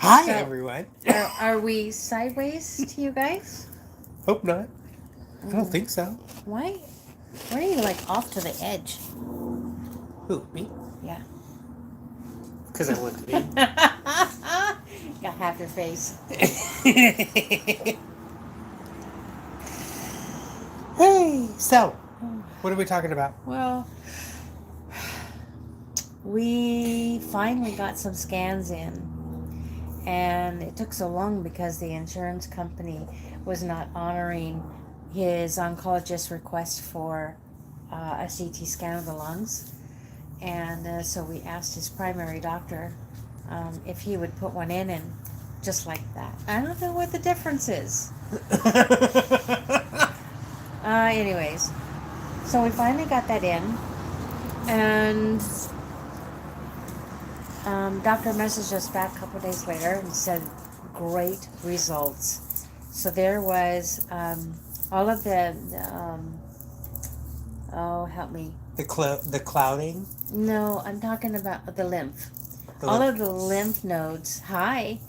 Hi, So, everyone. are we sideways to you guys? Hope not. I don't Mm. think so. Why? Why are you like off to the edge? Who, me? Yeah. Because I want to be. Got half your face. Hey, so, what are we talking about? Well, we finally got some scans in, and it took so long because the insurance company was not honoring his oncologist request for a CT scan of the lungs. And so we asked his primary doctor if he would put one in, and just like that. I don't know what the difference is. Anyways, so we finally got that in, and doctor messaged us back a couple days later and said, great results. So there was all of the, oh, help me. The clouding? No, I'm talking about the lymph. The All lymph of the nodes. lymph nodes, high,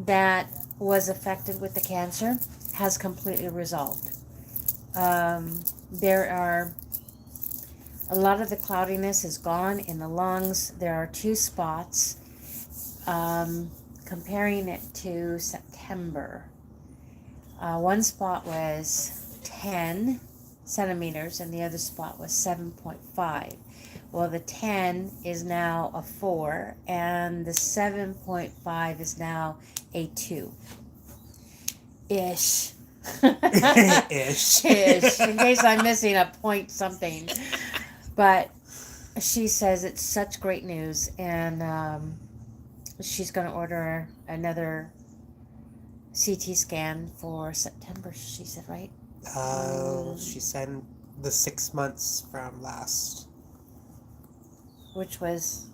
that was affected with the cancer has completely resolved. There are a lot of the cloudiness is gone in the lungs. There are two spots. Comparing it to September, one spot was 10 centimeters and the other spot was 7.5. Well, the 10 is now a 4 and the 7.5 is now a 2. Ish. Ish. Ish. In case I'm missing a point something. But she says it's such great news, and she's going to order another CT scan for September, she said, right? She said the 6 months from last. Which was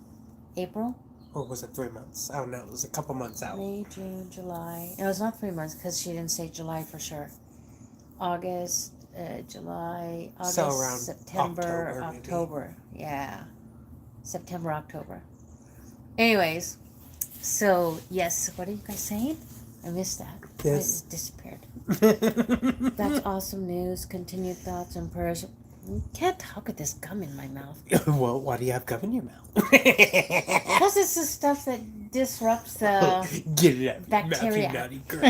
April? Or was it 3 months? I don't know. It was a couple months out. May, June, July. It was not 3 months because she didn't say July for sure. August, July, August, So around September, October. Yeah. September, October. Anyways, so yes, what are you guys saying? I missed that. Yes. It disappeared. That's awesome news. Continued thoughts and prayers. Can't talk with this gum in my mouth. Well, why do you have gum in your mouth? Because it's the stuff that disrupts the Get it out of bacteria. your mouth, you naughty girl.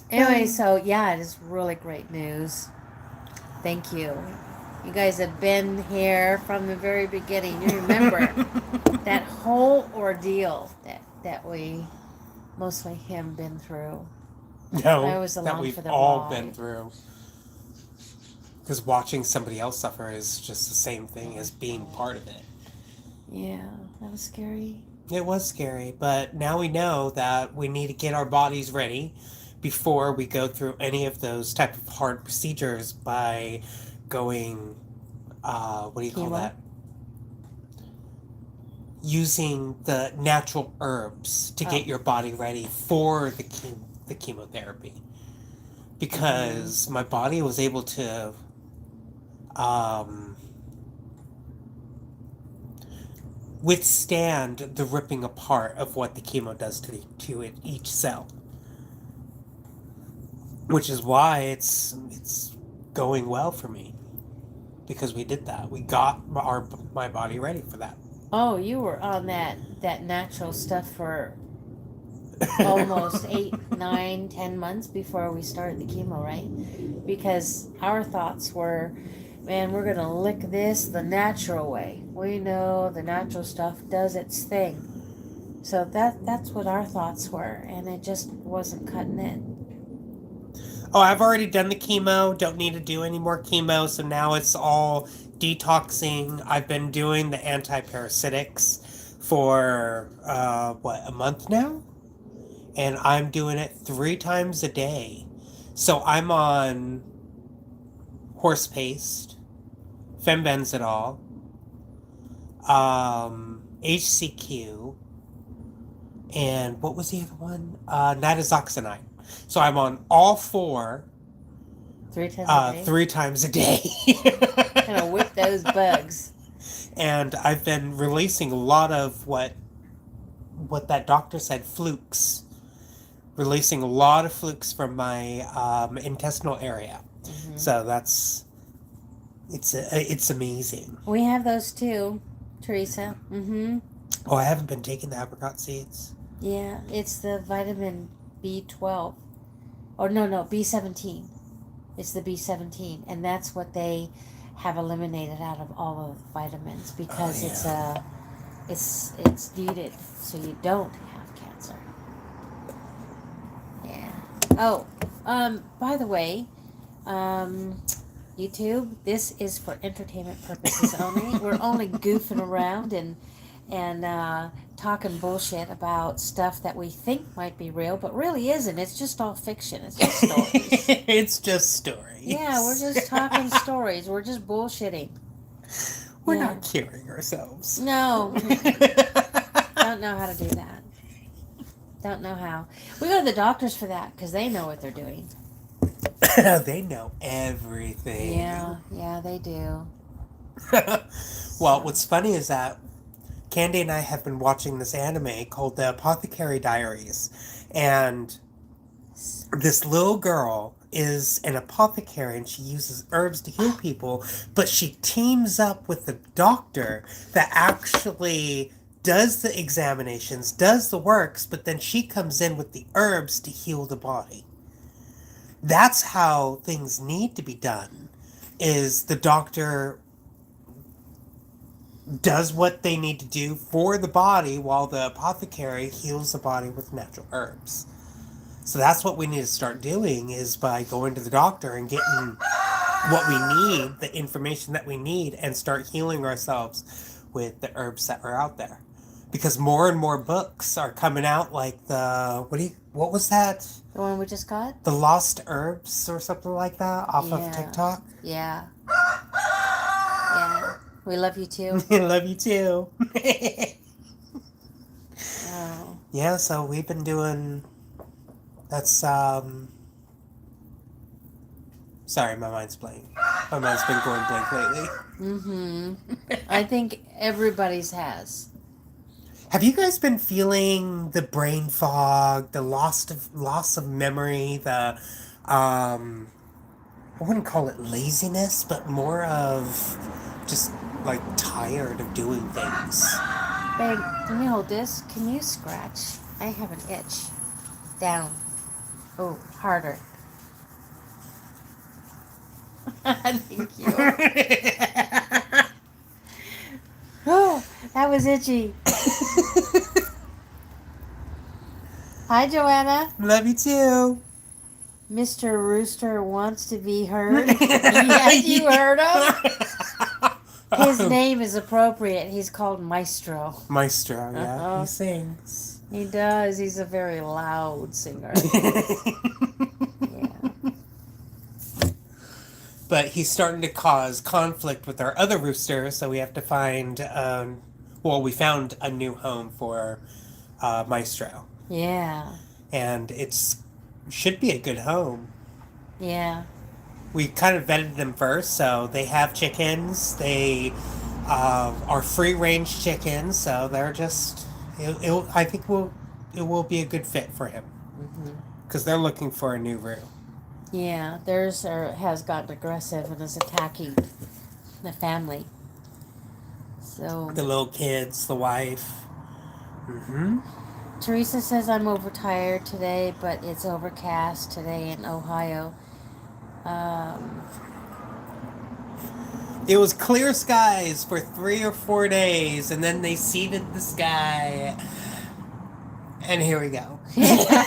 Anyway, so yeah, it is really great news. Thank you. You guys have been here from the very beginning. You remember that whole ordeal that we, mostly him, been through. No, I was that along we've for the all ride. been through. Because watching somebody else suffer is just the same thing as being part of it. Yeah, that was scary. It was scary, but now we know that we need to get our bodies ready before we go through any of those type of hard procedures by going, what do you call Chemo? that? Using the natural herbs to get your body ready for the chemotherapy. Because my body was able to withstand the ripping apart of what the chemo does to each cell, which is why it's going well for me, because we did that. We got my body ready for that. Oh, you were on that natural stuff for almost 8, 9, 10 months before we started the chemo, right? Because our thoughts were, man, we're gonna lick this the natural way. We know the natural stuff does its thing. So that's what our thoughts were, and it just wasn't cutting it. Oh, I've already done the chemo. Don't need to do any more chemo. So now it's all detoxing. I've been doing the antiparasitics for what, a month now, and I'm doing it 3 times a day. So I'm on horse paste, fembenzidol, HCQ, and what was the other one? Nitazoxanide. So I'm on all 4 3 times a day. 3 times a day. Kind of whip those bugs. And I've been releasing a lot of what that doctor said, flukes. Releasing a lot of flukes from my intestinal area. Mm-hmm. So it's amazing. We have those too, Teresa. Mm-hmm. Oh, I haven't been taking the apricot seeds. Yeah, it's the vitamin B12. Or no, B17. It's the B17, and that's what they have eliminated out of all of the vitamins because it's needed so you don't have cancer. Yeah. Oh, by the way, um, YouTube, this is for entertainment purposes only. We're only goofing around and talking bullshit about stuff that we think might be real, but really isn't. It's just all fiction. It's just stories. It's just stories. Yeah, we're just talking stories. We're just bullshitting. We're Yeah. not curing ourselves. No. Don't know how to do that. Don't know how. We go to the doctors for that because they know what they're doing. They know everything. Yeah, they do. Well, what's funny is that Candy and I have been watching this anime called The Apothecary Diaries. And this little girl is an apothecary and she uses herbs to heal people, but she teams up with the doctor that actually does the examinations, does the works, but then she comes in with the herbs to heal the body. That's how things need to be done. Is the doctor does what they need to do for the body while the apothecary heals the body with natural herbs. So that's what we need to start doing is by going to the doctor and getting what we need, the information that we need, and start healing ourselves with the herbs that are out there. Because more and more books are coming out, like what was that? The one we just got? The Lost Herbs or something like that off of TikTok. Yeah. Yeah. We love you too. Love you too. Oh. Yeah, so we've been doing. That's Sorry, my mind's blank. My mind's been going blank lately. Mm-hmm. I think everybody's has. Have you guys been feeling the brain fog, the loss of memory, the I wouldn't call it laziness, but more of just like tired of doing things? Babe, let me hold this. Can you scratch? I have an itch. Down. Oh, harder. Thank you. Oh, that was itchy. Hi, Joanna. Love you too. Mr. Rooster wants to be heard. Yes, you heard him? His name is appropriate. He's called Maestro. Maestro, yeah. Uh-huh. He sings. He does. He's a very loud singer. Yeah. But he's starting to cause conflict with our other rooster, so we have to find, we found a new home for Maestro. Yeah. And should be a good home. Yeah. We kind of vetted them first, so they have chickens. They are free-range chickens, so they're just. I think it will be a good fit for him because they're looking for a new room. Yeah. Theirs has gotten aggressive and is attacking the family. So The little kids, the wife. Mm-hmm. Teresa says I'm overtired today, but it's overcast today in Ohio. It was clear skies for 3 or 4 days, and then they seeded the sky. And here we go. Yeah.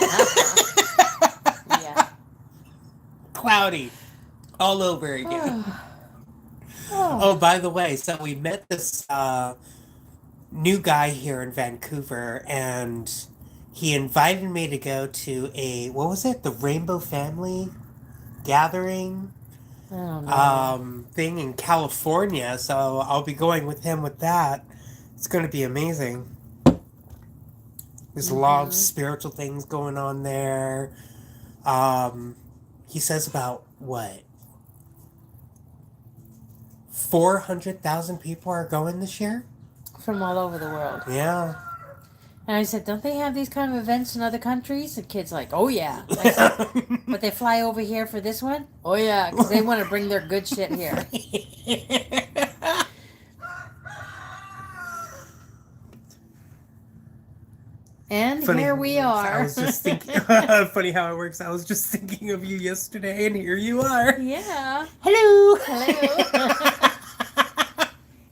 Cloudy. All over again. Oh, by the way, so we met this new guy here in Vancouver, and he invited me to go to what was it? The Rainbow Family Gathering I don't know. thing in California, so I'll be going with him with that. It's going to be amazing. There's a lot of spiritual things going on there. He says about, what? 400,000 people are going this year? From all over the world. Yeah. And I said, don't they have these kind of events in other countries? The kid's like, oh yeah. I said, but they fly over here for this one? Oh yeah, because they want to bring their good shit here. And Funny here how we it works. I are. was just thinking. Funny how it works. I was just thinking of you yesterday, and here you are. Yeah. Hello. Hello.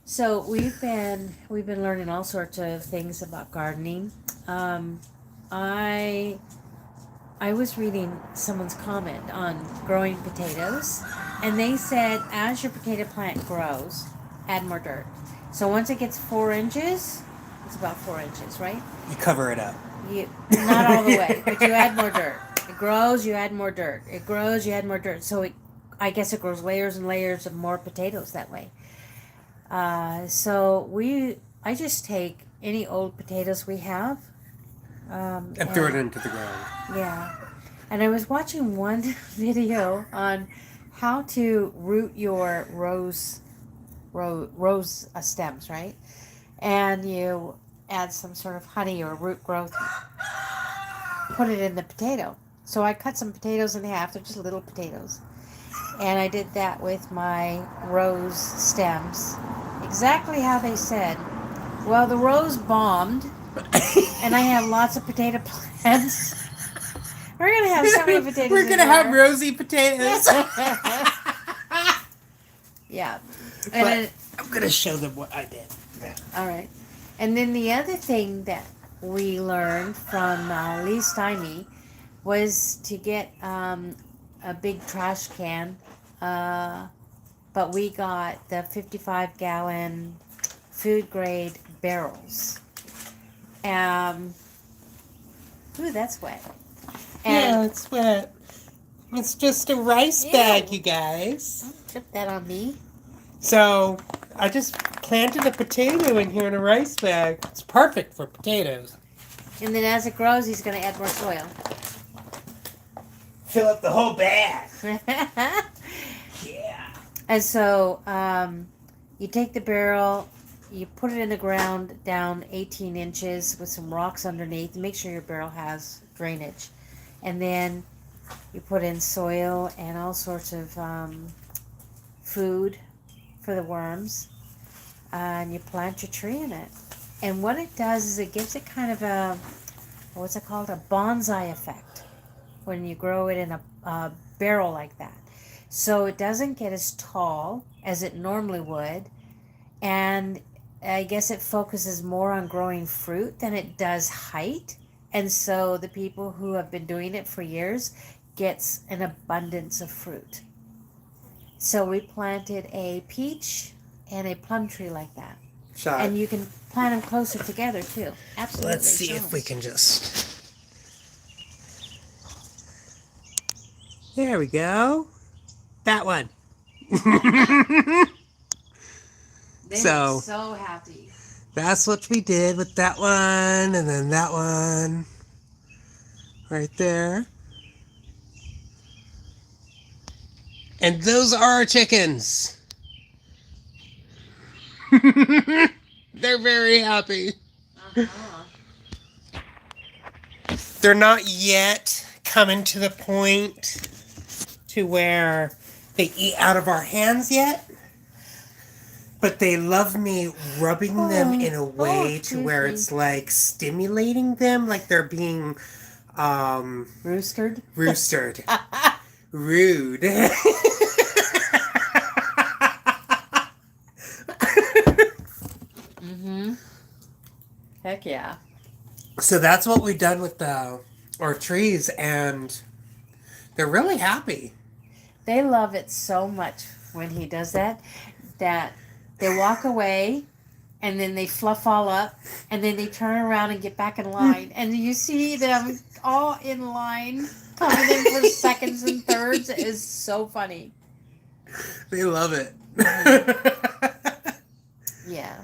So we've been learning all sorts of things about gardening. I was reading someone's comment on growing potatoes, and they said as your potato plant grows, add more dirt. So once it gets 4 inches, it's about 4 inches, right? You cover it up. You not all the way, but you add more dirt. It grows, you add more dirt. It grows, you add more dirt. So I guess it grows layers and layers of more potatoes that way. I just take any old potatoes we have. And throw it into the ground. Yeah. And I was watching one video on how to root your rose stems, right? And you add some sort of honey or root growth, put it in the potato. So I cut some potatoes in half. They're just little potatoes. And I did that with my rose stems. Exactly how they said. Well, the rose bombed, and I have lots of potato plants. We're going to have so many potatoes. We're going to have rosy potatoes. Yeah. And I'm going to show them what I did. Yeah. All right. And then the other thing that we learned from Lee Stymie was to get a big trash can, but we got the 55-gallon food grade barrels. Ooh, that's wet. Yeah, it's wet. It's just a rice bag, you guys. Don't trip that on me. So, I just planted a potato in here in a rice bag. It's perfect for potatoes. And then as it grows, he's going to add more soil. Fill up the whole bag. Yeah. And so, you take the barrel, you put it in the ground down 18 inches with some rocks underneath. Make sure your barrel has drainage. And then you put in soil and all sorts of food for the worms. And you plant your tree in it. And what it does is it gives it kind of a, what's it called? A bonsai effect when you grow it in a barrel like that. So it doesn't get as tall as it normally would. And I guess it focuses more on growing fruit than it does height. And so the people who have been doing it for years gets an abundance of fruit. So we planted a peach and a plum tree like that. Shot. And you can plant them closer together too. Absolutely. Let's see if we can just... There we go. That one. So happy. That's what we did with that one, and then that one. Right there. And those are our chickens. They're very happy. They're not yet coming to the point to where they eat out of our hands yet. But they love me rubbing them in a way to where it's like stimulating them, like they're being Roostered. Rude. Mm-hmm. Heck yeah. So that's what we've done with our trees, and they're really happy. They love it so much when he does that they walk away and then they fluff all up and then they turn around and get back in line and you see them all in line coming in for seconds and thirds. It is so funny. They love it. Yeah.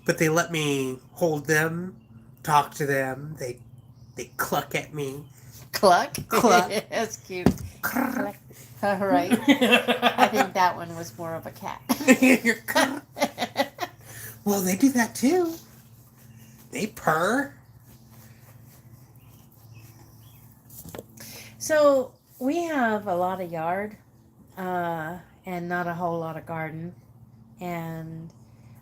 But they let me hold them, talk to them. They cluck at me. Cluck? Cluck. That's cute. Cluck. Right. I think that one was more of a cat. Well, they do that too. They purr. So we have a lot of yard, and not a whole lot of garden. And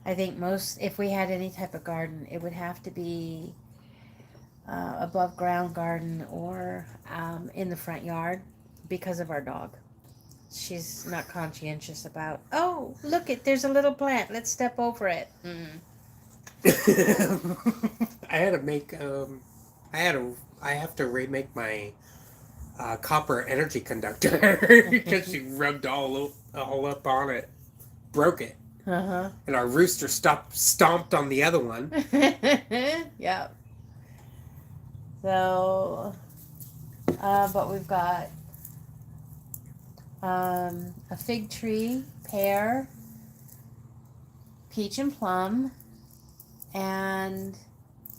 I think if we had any type of garden, it would have to be above ground garden or in the front yard because of our dog. She's not conscientious about, oh, look there's a little plant, let's step over it. I had to make I have to remake my copper energy conductor because she rubbed all up on it, broke it, Uh-huh. and our rooster stomped on the other one. Yeah. So, but we've got a fig tree, pear, peach and plum, and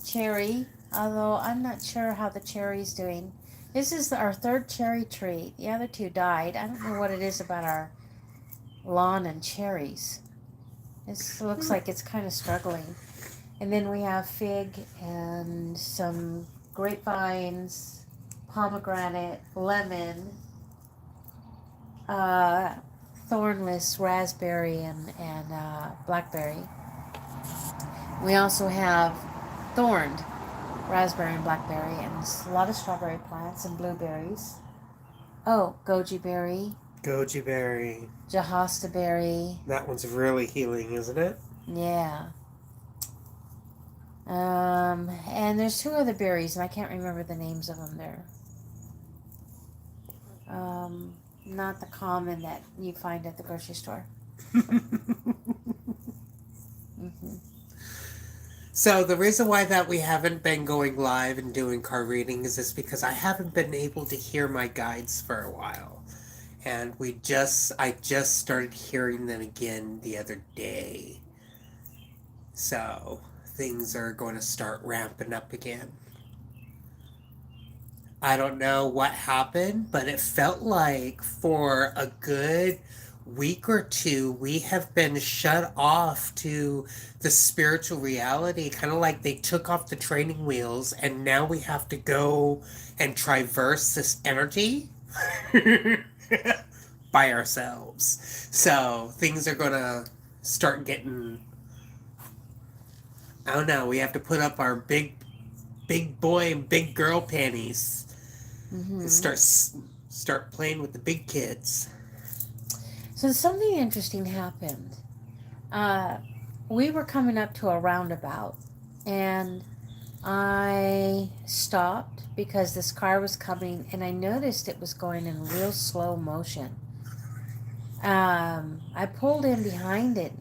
cherry, although I'm not sure how the cherry's doing. This is our third cherry tree. The other two died. I don't know what it is about our lawn and cherries. This looks like it's kind of struggling. And then we have fig and some grapevines, pomegranate, lemon, thornless raspberry and blackberry. We also have thorned raspberry and blackberry and a lot of strawberry plants and blueberries. Oh, goji berry, Goji berry. jahasta berry. That one's really healing, isn't it? Yeah. And there's two other berries, and I can't remember the names of them there. Not the common that you find at the grocery store. Mm-hmm. So the reason why that we haven't been going live and doing card readings is because I haven't been able to hear my guides for a while. And I just started hearing them again the other day. So things are going to start ramping up again. I don't know what happened, but it felt like for a good week or two, we have been shut off to the spiritual reality, kind of like they took off the training wheels, and now we have to go and traverse this energy by ourselves. So things are going to start getting, I don't know, we have to put up our big boy and big girl panties. Mm-hmm. And start playing with the big kids. So something interesting happened. We were coming up to a roundabout, and I stopped because this car was coming, and I noticed it was going in real slow motion. I pulled in behind it,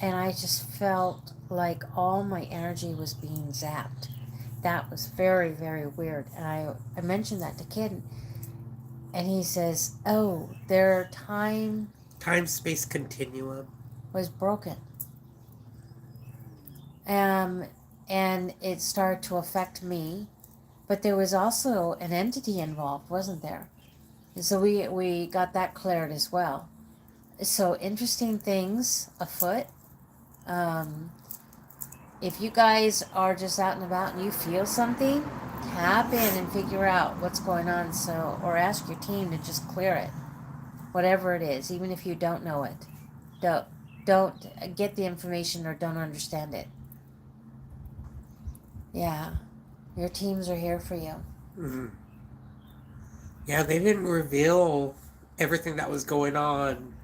and I just felt like all my energy was being zapped. That was very, very weird. And I mentioned that to Kid, and he says, oh, their Space continuum was broken. And it started to affect me. But there was also an entity involved, wasn't there? And so we got that cleared as well. So interesting things afoot. If you guys are just out and about and you feel something, tap in and figure out what's going on. Or ask your team to just clear it, whatever it is, even if you don't know it. Don't get the information or don't understand it. Yeah, your teams are here for you. Mm-hmm. Yeah, they didn't reveal everything that was going on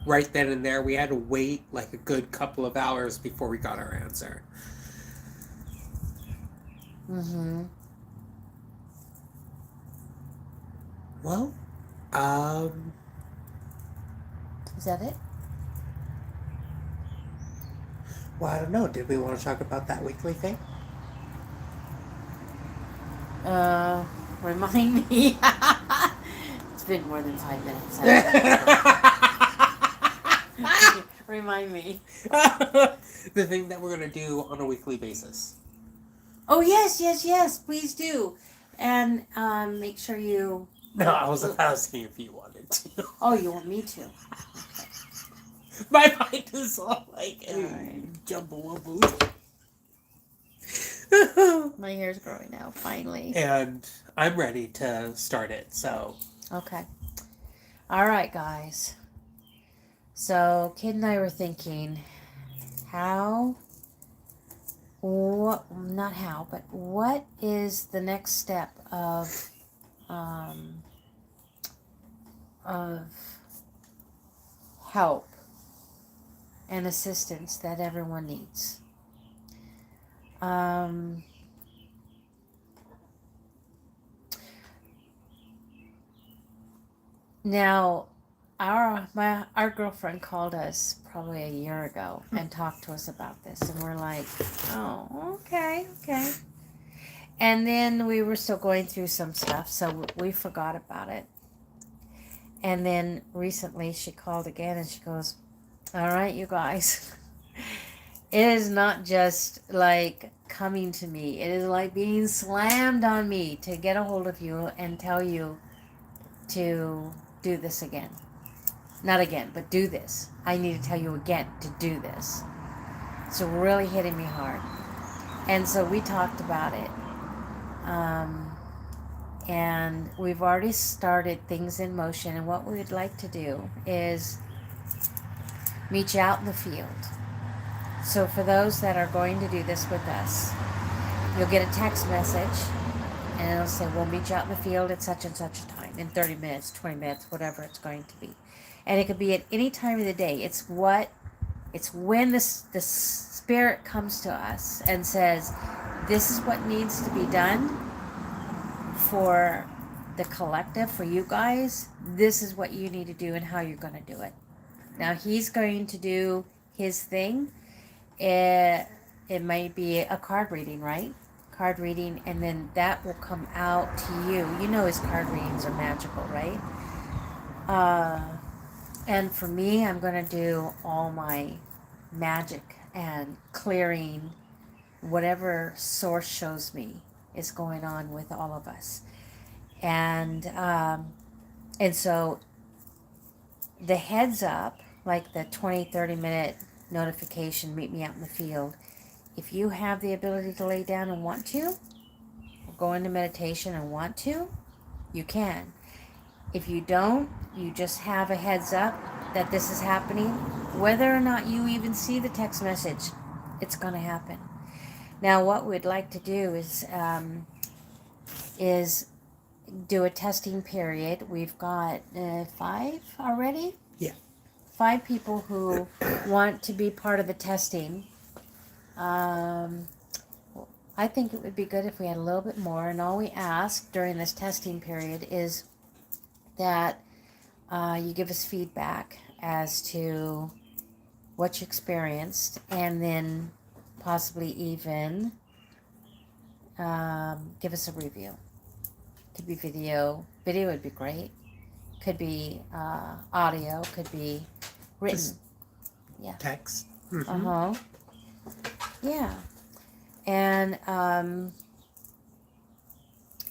right then and there. We had to wait like a good couple of hours before we got our answer. Mm-hmm. Well, is that it? Well, I don't know. Did we want to talk about that weekly thing? Remind me. It's been more than 5 minutes. Remind me. The thing that we're going to do on a weekly basis. Oh, yes, please do. And make sure you... No, I was asking if you wanted. to. Oh, you want me to? My mind is all like Darn. jumble wumble. My hair's growing out, finally. And I'm ready to start it, so. Okay. All right, guys. So, Kid and I were thinking, what is the next step um, of help and assistance that everyone needs? Now, our girlfriend called us probably a year ago and talked to us about this, and we're like, oh, okay. And then we were still going through some stuff, so we forgot about it. And then recently she called again and she goes, all right, you guys, it is not just like coming to me, it is like being slammed on me to get a hold of you and tell you to do this again. Not again, but do this. I need to tell you again to do this. So really hitting me hard. And so we talked about it. And we've already started things in motion. And what we'd like to do is meet you out in the field. So for those that are going to do this with us, you'll get a text message and it'll say, we'll meet you out in the field at such and such a time, in 30 minutes, 20 minutes, whatever it's going to be. And it could be at any time of the day. It's when the Spirit comes to us and says, this is what needs to be done for the collective, for you guys. This is what you need to do and how you're going to do it. Now, he's going to do his thing. It might be a card reading, right? Card reading, and then that will come out to you. You know his card readings are magical, right? And for me, I'm going to do all my magic and clearing whatever source shows me is going on with all of us. And so the heads up, like the 20-30 minute notification, meet me out in the field. If you have the ability to lay down and want to, or go into meditation and want to, you can. If you don't, you just have a heads up that this is happening. Whether or not you even see the text message, it's going to happen. Now, what we'd like to do is do a testing period. We've got 5 already? Yeah. 5 people who want to be part of the testing. I think it would be good if we had a little bit more. And all we ask during this testing period is that you give us feedback as to what you experienced, and then possibly even give us a review. Could be video. Video would be great. Could be audio. Could be written. Yeah. Text. Mm-hmm. Yeah. And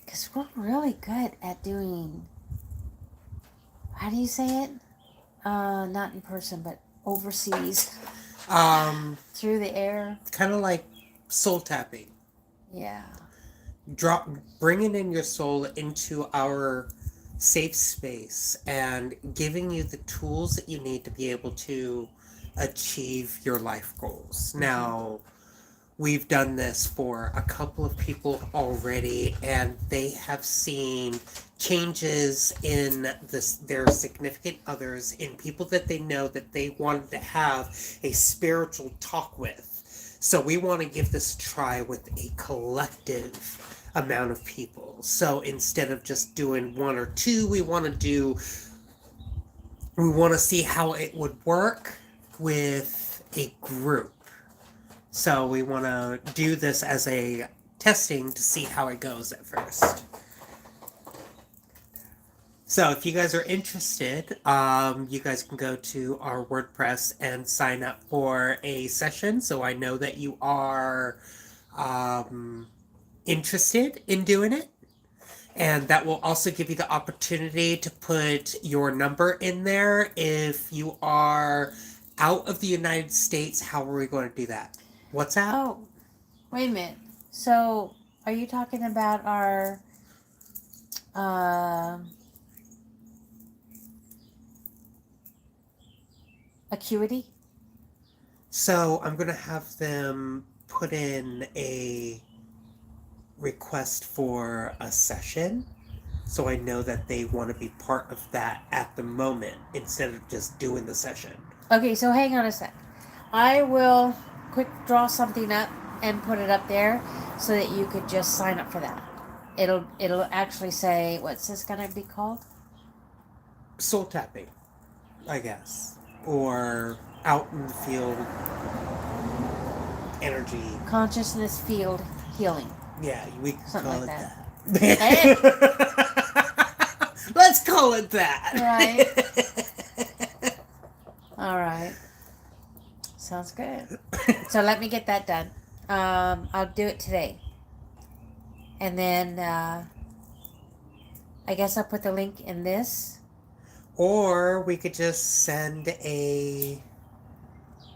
because we're really good at doing, how do you say it? Not in person, but overseas. Through the air. Kind of like soul tapping. Yeah. Bringing in your soul into our safe space and giving you the tools that you need to be able to achieve your life goals. Mm-hmm. Now, we've done this for a couple of people already, and they have seen changes in their significant others, in people that they know that they wanted to have a spiritual talk with. So we want to give this a try with a collective amount of people. So instead of just doing 1 or 2, we want to see how it would work with a group. So we want to do this as a testing to see how it goes at first. So if you guys are interested, you guys can go to our WordPress and sign up for a session. So I know that you are interested in doing it. And that will also give you the opportunity to put your number in there if you are out of the United States. How are we going to do that? WhatsApp? Oh, wait a minute. So, are you talking about our uh, acuity? So I'm going to have them put in a request for a session so I know that they want to be part of that at the moment instead of just doing the session. Okay, so hang on a sec. I will quick draw something up and put it up there so that you could just sign up for that. It'll actually say, what's this gonna be called? Soul tapping, I guess. Or out in the field energy. Consciousness field healing. Yeah, we can Something call like it that. that. Let's call it that. Right. All right. Sounds good. So let me get that done. I'll do it today. And then I guess I'll put the link in this. Or we could just send a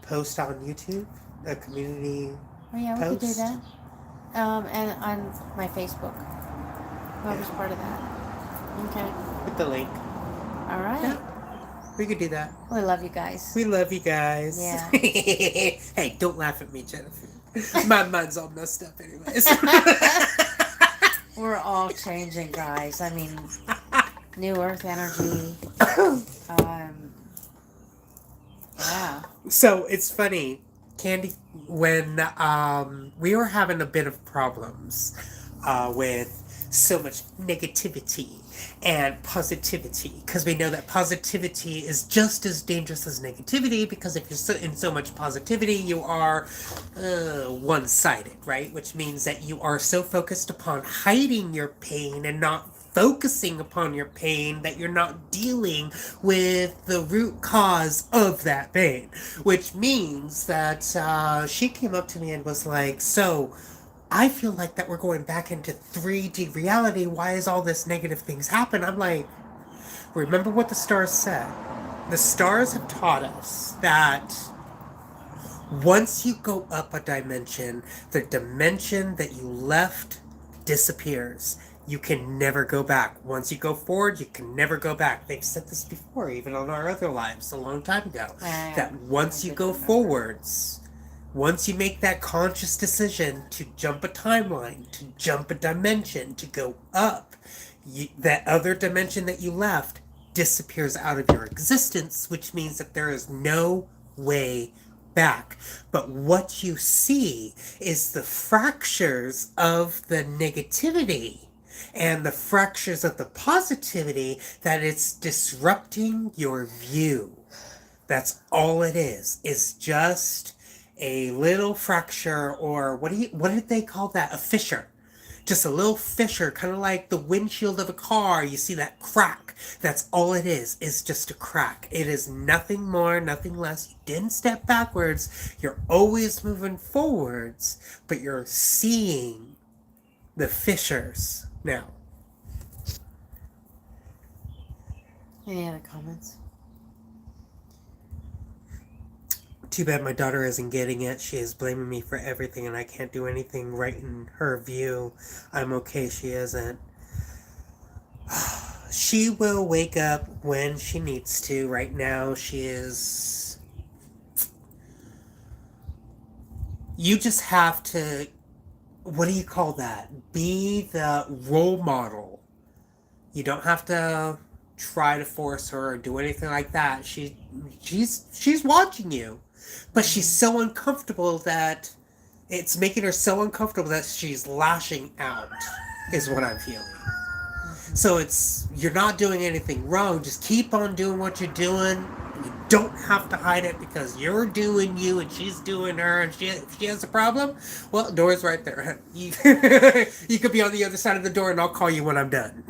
post on YouTube, a community Oh yeah, we post. could do that. And on my Facebook. Whoever's part of that. Okay. With the link. All right. Yeah, we could do that. We love you guys. We love you guys. Yeah. Hey, don't laugh at me, Jennifer. My mind's all messed up anyways. We're all changing, guys. I mean, new earth energy. Yeah. So it's funny, Candy, when we were having a bit of problems with so much negativity and positivity, because we know that positivity is just as dangerous as negativity, because if you're in so much positivity, you are one-sided, right? Which means that you are so focused upon hiding your pain and not focusing upon your pain that you're not dealing with the root cause of that pain. Which means that she came up to me and was like, so I feel like that we're going back into 3D reality. Why is all this negative things happen? I'm like, remember what the stars said. The stars have taught us that once you go up a dimension, the dimension that you left disappears. You can never go back. Once you go forward, you can never go back. They've said this before, even on our other lives, a long time ago. That once you go forwards, once you make that conscious decision to jump a timeline, to jump a dimension, to go up, that other dimension that you left disappears out of your existence, which means that there is no way back. But what you see is the fractures of the negativity and the fractures of the positivity, that it's disrupting your view. That's all it is. It's just a little fracture, or what did they call that? A fissure. Just a little fissure, kind of like the windshield of a car. You see that crack. That's all it is. It's just a crack. It is nothing more, nothing less. You didn't step backwards. You're always moving forwards, but you're seeing the fissures now. Any other comments? Too bad my daughter isn't getting it. She is blaming me for everything, and I can't do anything right in her view. I'm okay, she isn't. She will wake up when she needs to. Right now, she is... You just have to... What do you call that? Be the role model. You don't have to try to force her or do anything like that. She's watching you. But she's so uncomfortable that it's making her so uncomfortable that she's lashing out, is what I'm feeling. So you're not doing anything wrong. Just keep on doing what you're doing. You don't have to hide it, because you're doing you and she's doing her, and if she has a problem, well, the door's right there. You could be on the other side of the door and I'll call you when I'm done.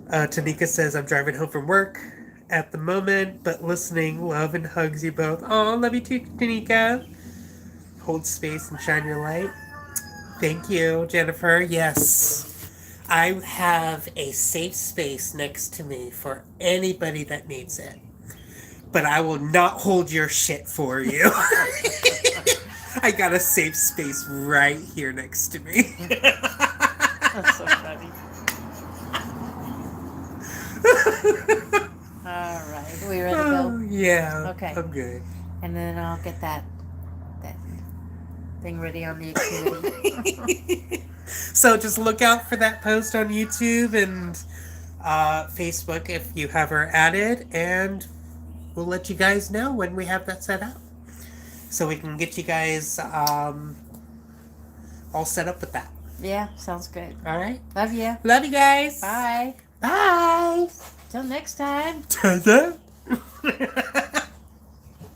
Tanika says, I'm driving home from work at the moment, but listening. Love and hugs you both. Oh, love you too, Tanika. Hold space and shine your light. Thank you, Jennifer. Yes. I have a safe space next to me for anybody that needs it. But I will not hold your shit for you. I got a safe space right here next to me. That's so funny. All right, we ready to Oh, go? yeah. Okay. I'm good. And then I'll get that thing ready on the activity. So just look out for that post on YouTube and Facebook if you have her added, and we'll let you guys know when we have that set up, so we can get you guys all set up with that. Yeah, sounds good. All right. Love you. Love you guys. Bye. Bye. Till next time. Ta-da.